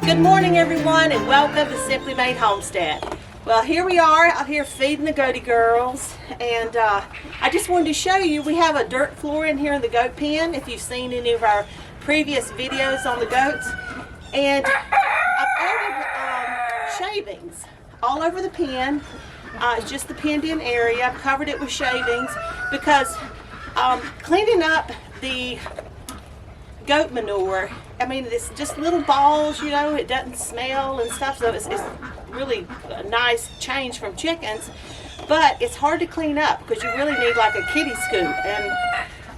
Good morning everyone and welcome to Simply Made Homestead. Well, here we are out here feeding the goaty girls, and I just wanted to show you we have a dirt floor in here in the goat pen if you've seen any of our previous videos on the goats. And I've added shavings all over the pen. It's just the penned in area. I've covered it with shavings because cleaning up the goat manure, I mean, it's just little balls, you know, it doesn't smell and stuff, so it's really a nice change from chickens, but it's hard to clean up because you really need like a kitty scoop, and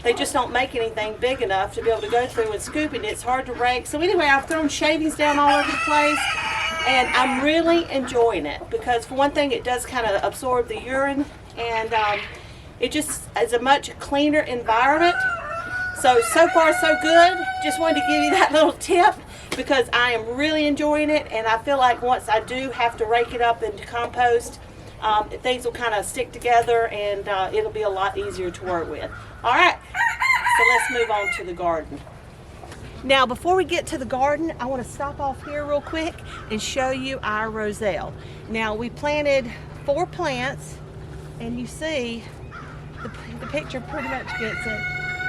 they just don't make anything big enough to be able to go through and scoop it. It's hard to rake. So anyway, I've thrown shavings down all over the place, and I'm really enjoying it because for one thing, it does kind of absorb the urine, and it just is a much cleaner environment. So far so good. Just wanted to give you that little tip because I am really enjoying it, and I feel like once I do have to rake it up into compost, things will kind of stick together, and it'll be a lot easier to work with. All right, so let's move on to the garden. Now, before we get to the garden, I want to stop off here real quick and show you our roselle. Now, we planted 4 plants, and you see the picture pretty much gets it.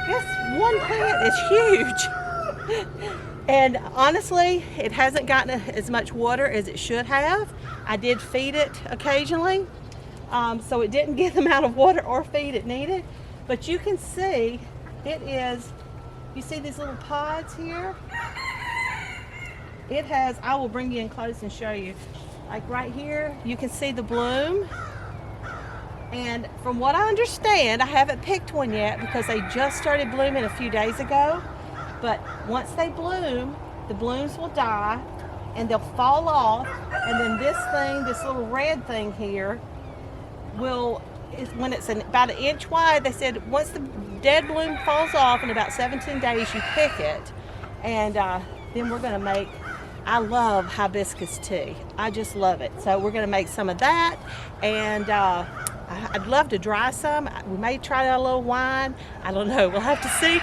This one plant is huge, and honestly, it hasn't gotten as much water as it should have. I did feed it occasionally, so it didn't get the amount of water or feed it needed. But you can see it is, you see these little pods here? It has, I will bring you in close and show you. Like right here, you can see the bloom. And from what I understand, I haven't picked one yet because they just started blooming a few days ago. But once they bloom, the blooms will die and they'll fall off. And then this thing, this little red thing here, when it's about 1 inch wide, they said once the dead bloom falls off in about 17 days, you pick it. And then we're going to make, I love hibiscus tea. I just love it. So we're going to make some of that, and I'd love to dry some. We may try out a little wine. I don't know. We'll have to see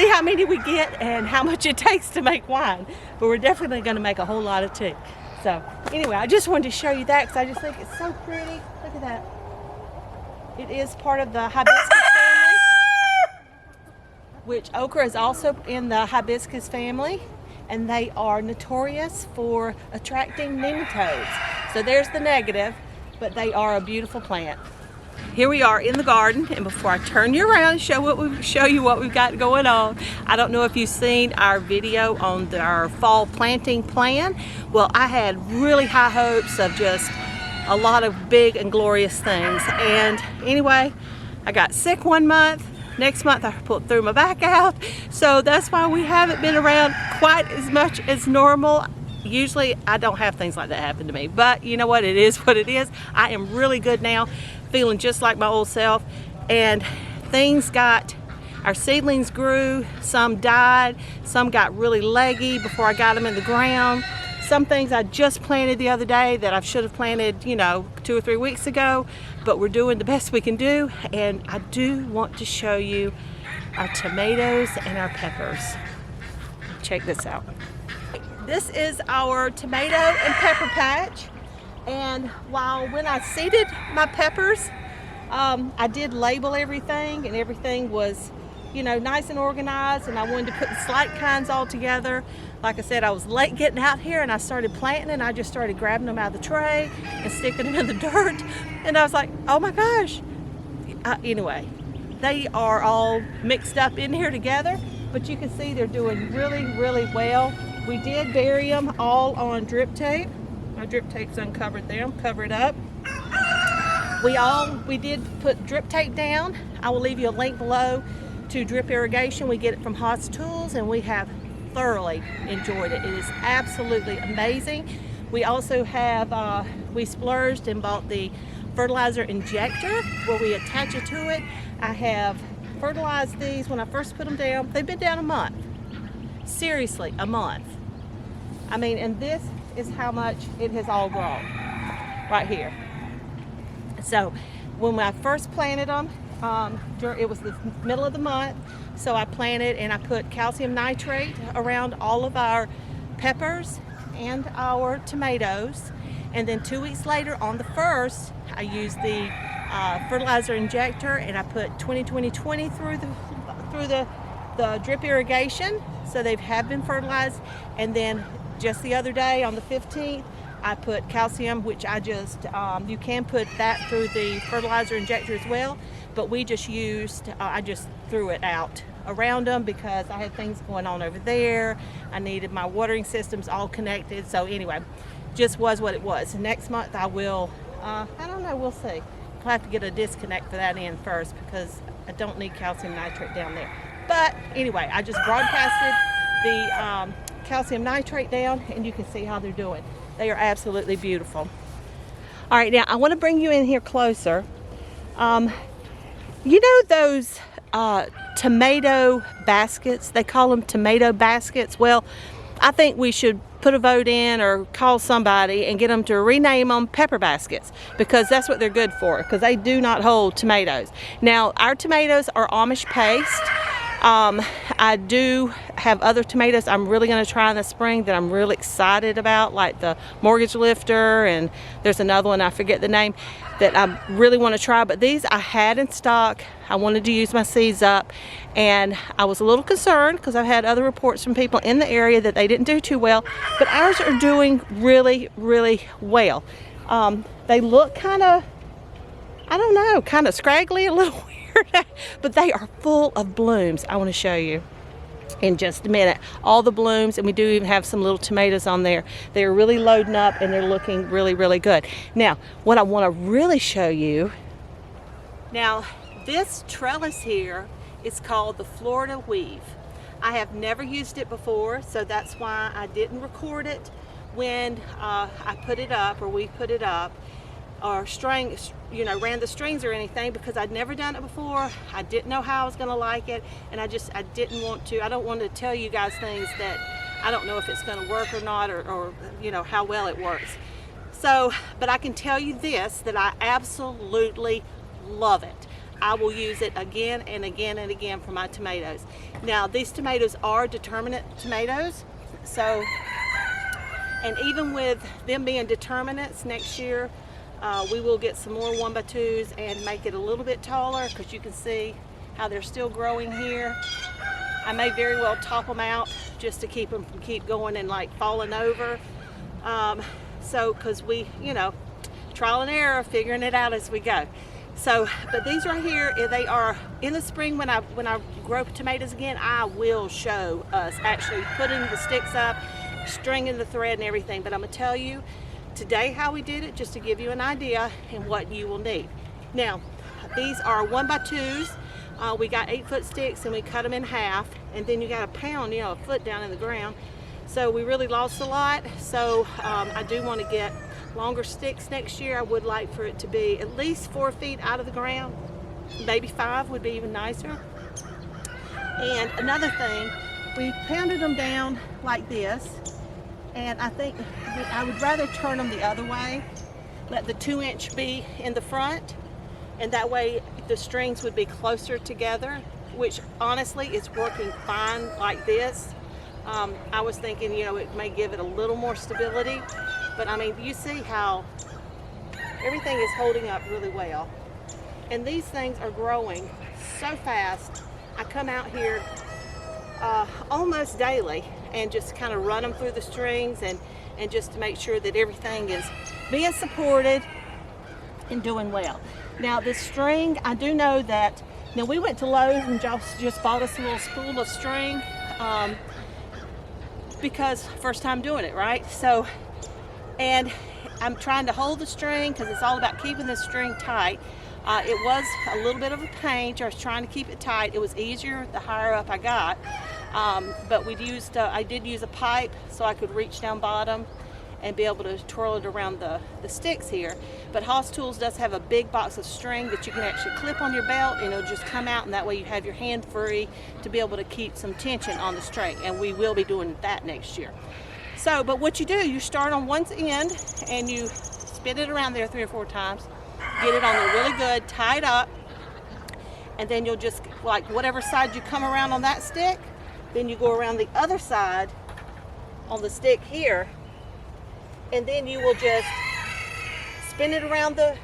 how many we get and how much it takes to make wine. But we're definitely going to make a whole lot of tea. So anyway, I just wanted to show you that because I just think it's so pretty. Look at that. It is part of the hibiscus family, which okra is also in the hibiscus family, and they are notorious for attracting nematodes. So there's the negative, but they are a beautiful plant. Here we are in the garden, and before I turn you around and show you what we've got going on, I don't know if you've seen our video on our fall planting plan. Well, I had really high hopes of just a lot of big and glorious things, and anyway, I got sick one month. Next month I threw my back out, so that's why we haven't been around quite as much as normal. Usually I don't have things like that happen to me, but you know what, it is what it is. I am really good now, feeling just like my old self, and our seedlings grew, some died, some got really leggy before I got them in the ground. Some things I just planted the other day that I should have planted, you know, 2 or 3 weeks ago, but we're doing the best we can do. And I do want to show you our tomatoes and our peppers. Check this out. This is our tomato and pepper patch, and when I seeded my peppers, I did label everything, and everything was, you know, nice and organized, and I wanted to put the slight kinds all together. Like I said, I was late getting out here, and I started planting, and I just started grabbing them out of the tray and sticking them in the dirt, and I was like, oh my gosh. Anyway, they are all mixed up in here together, but you can see they're doing really, really well. We did bury them all on drip tape. My drip tape's uncovered them, covered up. We did put drip tape down. I will leave you a link below to drip irrigation. We get it from Haas Tools, and we have thoroughly enjoyed it. It is absolutely amazing. We also have, we splurged and bought the fertilizer injector where we attach it to it. I have fertilized these when I first put them down. They've been down a month. Seriously, a month. I mean, and this is how much it has all grown right here. So when I first planted them, it was the middle of the month, so I planted and I put calcium nitrate around all of our peppers, and our tomatoes. And then 2 weeks later on the 1st, I used the fertilizer injector, and I put 20-20-20 through the drip irrigation, so they have been fertilized. And then just the other day on the 15th, I put calcium, which I just, you can put that through the fertilizer injector as well, but we just used, I just threw it out around them because I had things going on over there. I needed my watering systems all connected. So anyway, just was what it was. Next month I will, I don't know, we'll see. I'll have to get a disconnect for that in first because I don't need calcium nitrate down there. But anyway, I just broadcasted the calcium nitrate down, and you can see how they're doing. They are absolutely beautiful. All right, now I want to bring you in here closer. You know those tomato baskets? They call them tomato baskets. Well, I think we should put a vote in or call somebody and get them to rename them pepper baskets, because that's what they're good for, because they do not hold tomatoes. Now, our tomatoes are Amish paste. I do have other tomatoes I'm really going to try in the spring that I'm really excited about, like the mortgage lifter, and there's another one, I forget the name, that I really want to try. But these I had in stock. I wanted to use my seeds up, and I was a little concerned because I've had other reports from people in the area that they didn't do too well, but ours are doing really, really well. They look kind of, I don't know, kind of scraggly, a little weird, but they are full of blooms. I want to show you in just a minute all the blooms, and we do even have some little tomatoes on there. They're really loading up, and they're looking really, really good. Now, what I want to really show you, now this trellis here is called the Florida weave. I have never used it before, so that's why I didn't record it when I put it up, or we put it up, or ran the strings or anything, because I'd never done it before. I didn't know how I was going to like it, and I didn't want to. I don't want to tell you guys things that I don't know if it's going to work or not, or how well it works. So, but I can tell you this, that I absolutely love it. I will use it again and again and again for my tomatoes. Now, these tomatoes are determinate tomatoes, so, and even with them being determinants next year, we will get some more 1x2s and make it a little bit taller, because you can see how they're still growing here. I may very well top them out just to keep them from going and like falling over. So, because we, trial and error, figuring it out as we go. So, but these right here, they are in the spring when I grow tomatoes again. I will show us actually putting the sticks up, stringing the thread and everything. But I'm gonna tell you today how we did it, just to give you an idea and what you will need. Now, these are 1x2s. We got 8-foot sticks, and we cut them in half, and then you got to pound, a foot down in the ground. So we really lost a lot. So I do want to get longer sticks next year. I would like for it to be at least 4 feet out of the ground. Maybe 5 would be even nicer. And another thing, we pounded them down like this. And I think I would rather turn them the other way, let the 2-inch be in the front, and that way the strings would be closer together, which honestly is working fine like this. I was thinking, it may give it a little more stability, but I mean, you see how everything is holding up really well. And these things are growing so fast. I come out here almost daily and just kind of run them through the strings and just to make sure that everything is being supported and doing well. Now this string, I do know that, now we went to Lowe's and just bought us a little spool of string because first time doing it, right? So, and I'm trying to hold the string because it's all about keeping the string tight. It was a little bit of a pain. I was trying to keep it tight. It was easier the higher up I got. But I did use a pipe so I could reach down bottom and be able to twirl it around the sticks here. But Haas Tools does have a big box of string that you can actually clip on your belt, and it'll just come out, and that way you have your hand free to be able to keep some tension on the string. And we will be doing that next year. So, but what you do, you start on one end and you spin it around there 3 or 4 times, get it on there really good, tie it up, and then you'll just, like whatever side you come around on that stick, then you go around the other side on the stick here, and then you will just spin it around the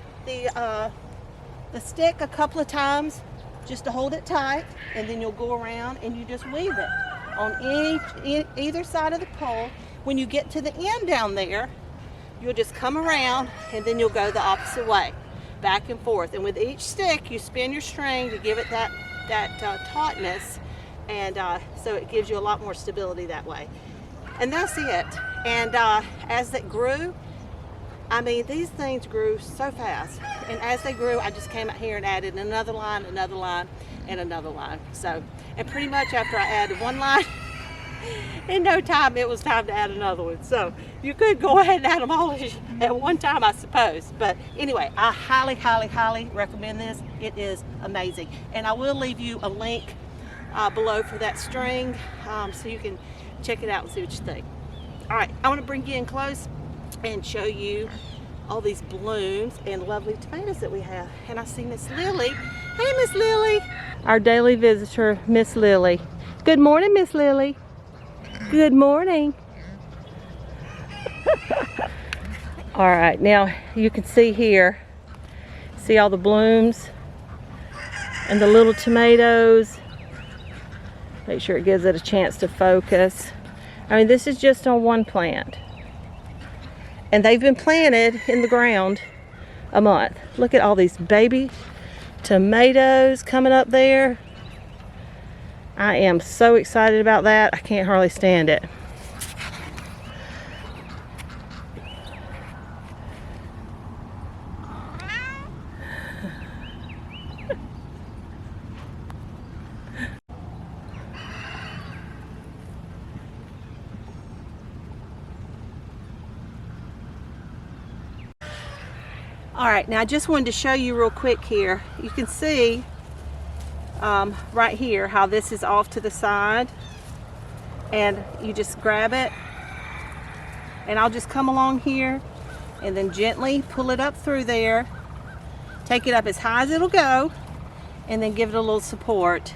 stick a couple of times just to hold it tight, and then you'll go around and you just weave it on either side of the pole. When you get to the end down there, you'll just come around and then you'll go the opposite way, back and forth. And with each stick, you spin your string to give it that tautness, and so it gives you a lot more stability that way. And that's it. And as it grew, I mean, these things grew so fast. And as they grew, I just came out here and added another line, and another line. So, and pretty much after I added one line, in no time, it was time to add another one. So you could go ahead and add them all at one time, I suppose. But anyway, I highly, highly, highly recommend this. It is amazing. And I will leave you a link below for that string, so you can check it out and see what you think. All right, I want to bring you in close and show you all these blooms and lovely tomatoes that we have. And I see Miss Lily. Hey, Miss Lily. Our daily visitor, Miss Lily. Good morning, Miss Lily. Good morning. All right, now you can see here, see all the blooms and the little tomatoes. Make sure it gives it a chance to focus. I mean, this is just on one plant. And they've been planted in the ground a month. Look at all these baby tomatoes coming up there. I am so excited about that. I can't hardly stand it. All right, now I just wanted to show you real quick here. You can see right here how this is off to the side, and you just grab it, and I'll just come along here and then gently pull it up through there, take it up as high as it'll go, and then give it a little support.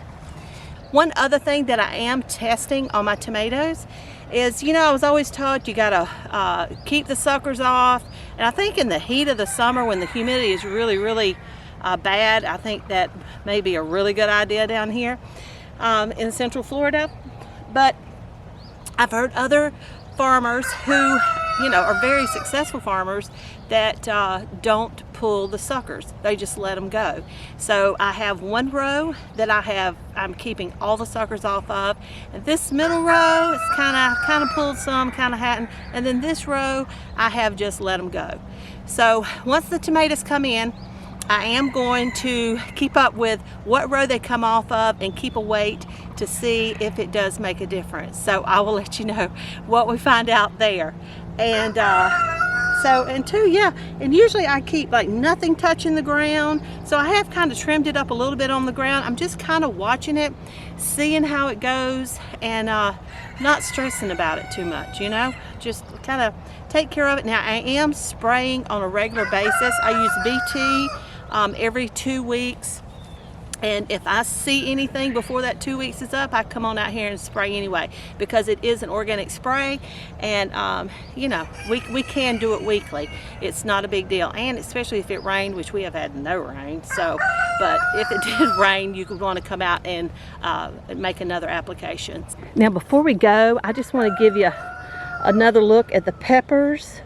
One other thing that I am testing on my tomatoes is, you know, I was always taught you gotta keep the suckers off, and I think in the heat of the summer when the humidity is really bad, I think that may be a really good idea down here in Central Florida. But I've heard other farmers who, you know, are very successful farmers that don't pull the suckers. They just let them go. So I have one row that I'm keeping all the suckers off of, and this middle row is kind of pulled some, kind of hadn't, and then this row I have just let them go. So once the tomatoes come in, I am going to keep up with what row they come off of and keep a wait to see if it does make a difference. So I will let you know what we find out there. And and usually I keep like nothing touching the ground. So I have kind of trimmed it up a little bit on the ground. I'm just kind of watching it, seeing how it goes, and not stressing about it too much, you know, just kind of take care of it. Now I am spraying on a regular basis. I use BT every 2 weeks, and if I see anything before that 2 weeks is up, I come on out here and spray anyway, because it is an organic spray, and you know, we can do it weekly. It's not a big deal, and especially if it rained, which we have had no rain. So, but if it did rain, you could want to come out and make another application. Now before we go, I just want to give you another look at the peppers.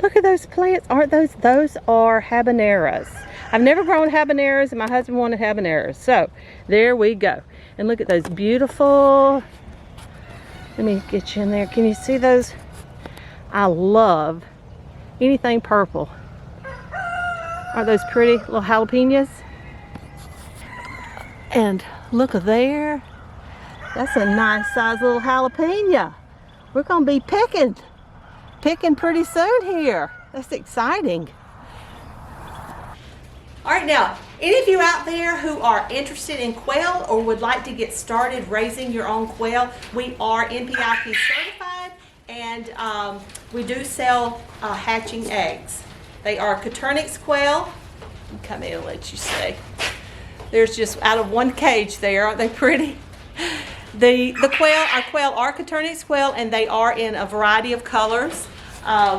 Look at those plants. Aren't those are habaneros. I've never grown habaneros, and my husband wanted habaneros. So there we go. And look at those beautiful, let me get you in there. Can you see those? I love anything purple. Aren't those pretty little jalapenos? And look there. That's a nice size little jalapeno. We're gonna be picking pretty soon here. That's exciting. All right, now, any of you out there who are interested in quail or would like to get started raising your own quail, we are NPIP certified, and we do sell hatching eggs. They are Coturnix quail. Come in and let you see. There's just out of one cage there. Aren't they pretty? Our quail are Coturnix quail, and they are in a variety of colors.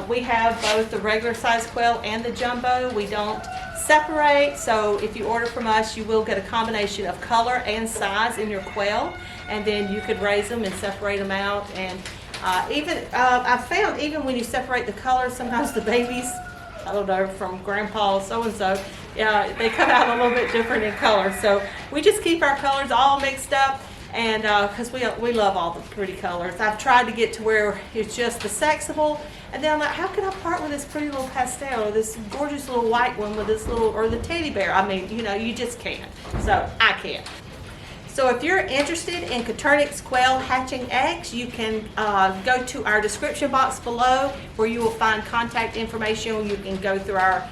We have both the regular size quail and the jumbo. We don't separate, so if you order from us, you will get a combination of color and size in your quail, and then you could raise them and separate them out. And I found even when you separate the colors, sometimes the babies, I don't know, from grandpa so-and-so, they come out a little bit different in color. So we just keep our colors all mixed up, and because we love all the pretty colors. I've tried to get to where it's just the sexable, and then I'm like, how can I part with this pretty little pastel, or this gorgeous little white one with this little, or the teddy bear? I mean, you know, you just can't. So I can't. So if you're interested in Coturnix quail hatching eggs, you can go to our description box below, where you will find contact information. You can go through our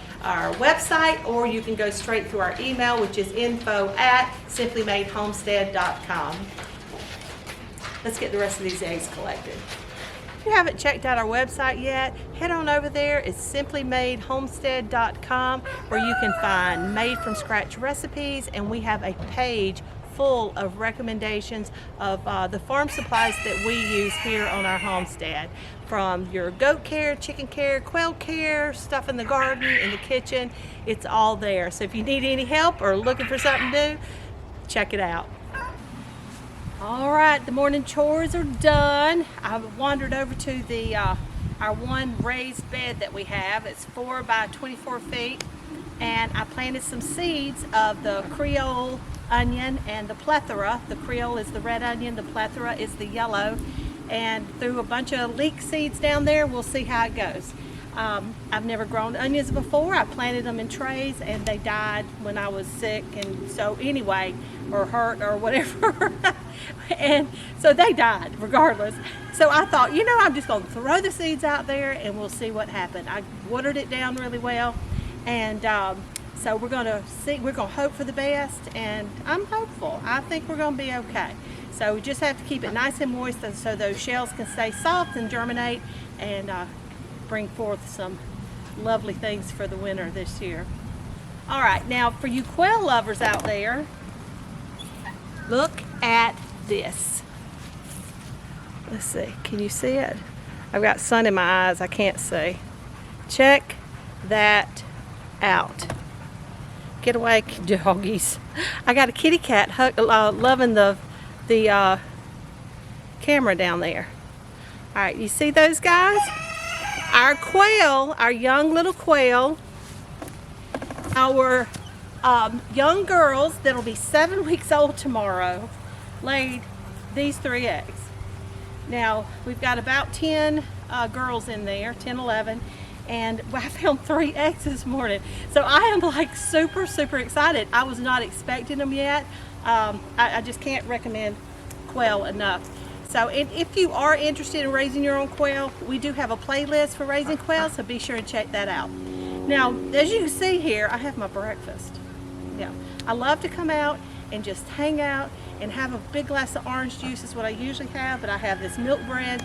website, or you can go straight through our email, which is info@simplymadehomestead.com. Let's get the rest of these eggs collected. If you haven't checked out our website yet, head on over there. It's simplymadehomestead.com, where you can find made from scratch recipes, and we have a page full of recommendations of the farm supplies that we use here on our homestead, from your goat care, chicken care, quail care, stuff in the garden, in the kitchen. It's all there. So if you need any help or looking for something to do, check it out. All right, the morning chores are done. I've wandered over to the our one raised bed that we have. It's 4 by 24 feet, and I planted some seeds of the Creole onion and the plethora. The Creole is the red onion, the plethora is the yellow, and threw a bunch of leek seeds down there. We'll see how it goes. I've never grown onions before. I planted them in trays and they died when I was sick, and so anyway, or hurt or whatever. And so they died regardless. So I thought, you know, I'm just going to throw the seeds out there and we'll see what happened. I watered it down really well, and so we're going to see, we're going to hope for the best, and I'm hopeful. I think we're going to be okay. So we just have to keep it nice and moist so those shells can stay soft and germinate, and bring forth some lovely things for the winter this year. All right, now for you quail lovers out there, look at this. Let's see, can you see it? I've got sun in my eyes, I can't see. Check that out. Get away, doggies. I got a kitty cat loving the camera down there. All right, you see those guys? Our quail, our young little quail, our young girls that'll be 7 weeks old tomorrow, laid these 3 eggs. Now, we've got about 10 girls in there, 10, 11, and I found 3 eggs this morning. So I am like super, super excited. I was not expecting them yet. I just can't recommend quail enough. So if you are interested in raising your own quail, we do have a playlist for raising quail, so be sure and check that out. Now, as you can see here, I have my breakfast. Yeah, I love to come out and just hang out and have a big glass of orange juice is what I usually have, but I have this milk bread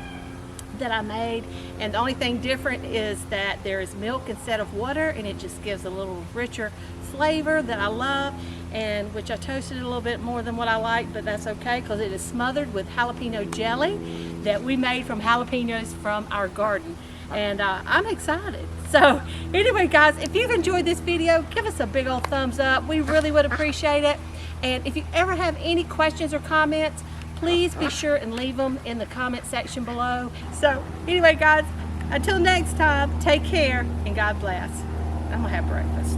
that I made, and the only thing different is that there is milk instead of water, and it just gives a little richer flavor that I love, and which I toasted a little bit more than what I like, but that's okay because it is smothered with jalapeno jelly that we made from jalapenos from our garden, and I'm excited. So anyway guys, if you've enjoyed this video, give us a big old thumbs up. We really would appreciate it. And if you ever have any questions or comments, please be sure and leave them in the comment section below. So anyway guys, until next time, take care and God bless. I'm gonna have breakfast.